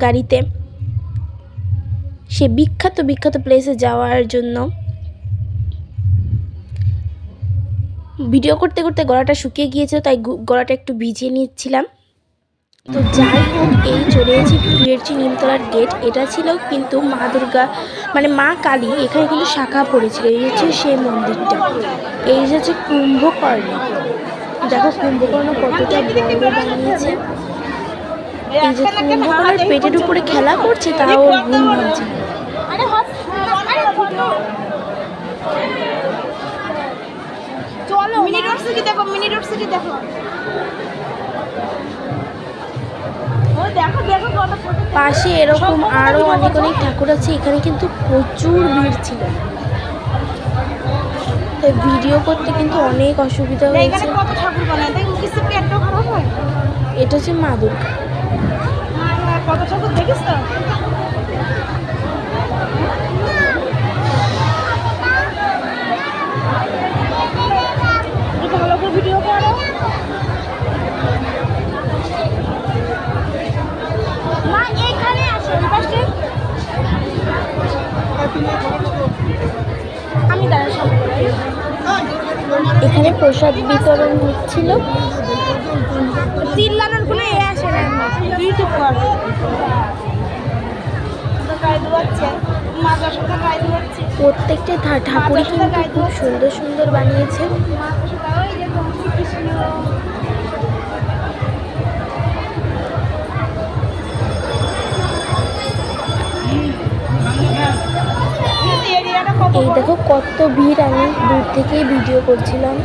গাড়িতে সে বিখ্যাত বিখ্যাত প্লেসে যাওয়ার জন্য। ভিডিও করতে করতে গলাটা শুকিয়ে গিয়েছিল, তাই গলাটা একটু ভিজিয়ে নিচ্ছিলাম। তো যাই হোক, এই চলে এসেছি টুয়েরচি নিমতলার গেট। এটা ছিল কিন্তু মা দুর্গা মানে মা কালী, এখানে কিন্তু শাখা পড়েছিল। এই হচ্ছে সেই মন্দিরটা। এই হচ্ছে কুম্ভকর্ণ। দেখো কুম্ভকর্ণ কতটা বড় বানিয়েছে। এই যে কুম্ভকর্ণের পেটের উপরে খেলা করছে, তাও ওর ঘুম ভাঙছে। পাশে এরকম আরো অনেক অনেক ঠাকুর আছে। এখানে কিন্তু প্রচুর ভিড় ছিল, তাই ভিডিও করতে কিন্তু অনেক অসুবিধা হয়েছে। এটা হচ্ছে মা দুর্গা। ভিডিও করো। এখানে প্রসাদ বিতরণ হচ্ছিল। চিল্লানোর কোনো আসে না, ইউটিউব কর। প্রত্যেকটা ঠাকুরই কিন্তু খুব সুন্দর সুন্দর বানিয়েছে। এই দেখো কত ভিড়, আমি দূর থেকেই ভিডিও করছিলাম।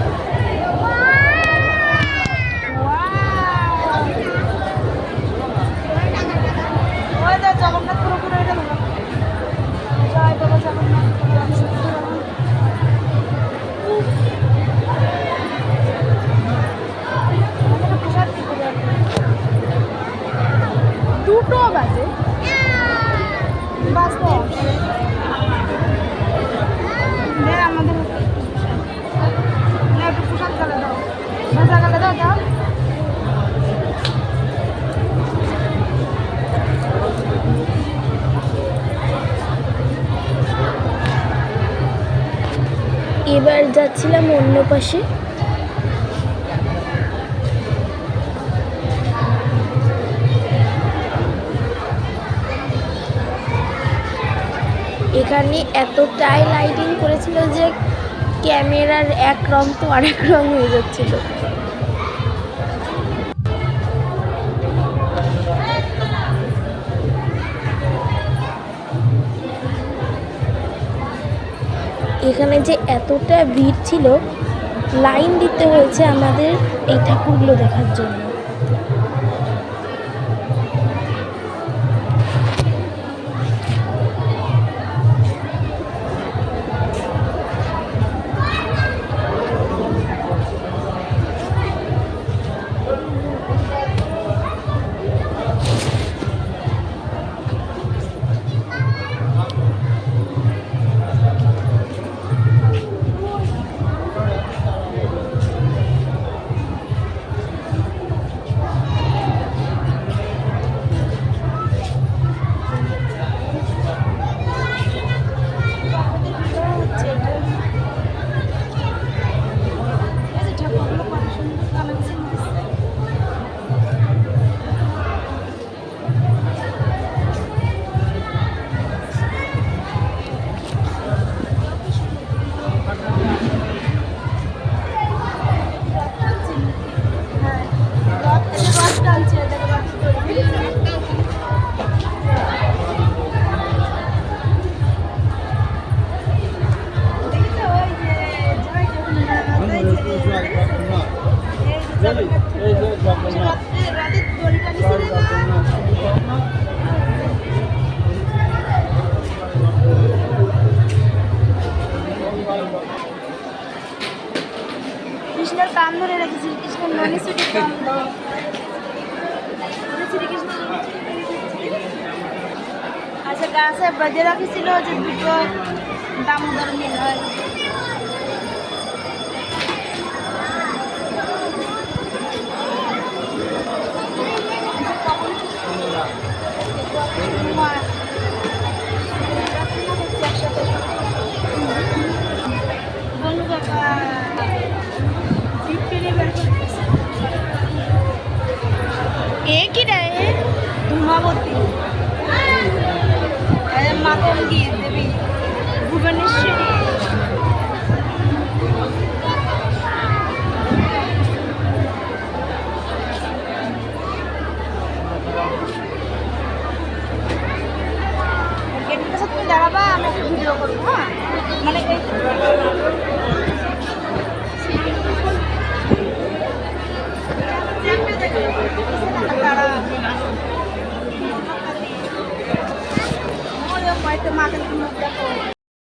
দুটো বাজে এবার যাচ্ছিলাম অন্য পাশে। এখানে এতটাই লাইটিং করেছিল যে ক্যামেরার এক রং তো আরেক রং হয়ে যাচ্ছিল। এখানে যে এতটা ভিড় ছিল, লাইন দিতে হয়েছে আমাদের এই ঠাকুরগুলো দেখার জন্য। কৃষ্ণের কান ধরে রেখেছি, কৃষ্ণের ননি ছুটি আচ্ছা গাছে বেঁধে রাখেছিল যে দুটো দামোদর মিল হয়। কি রে ধূমাবতী মাতঙ্গী দেবী ভুবনেশ্বরী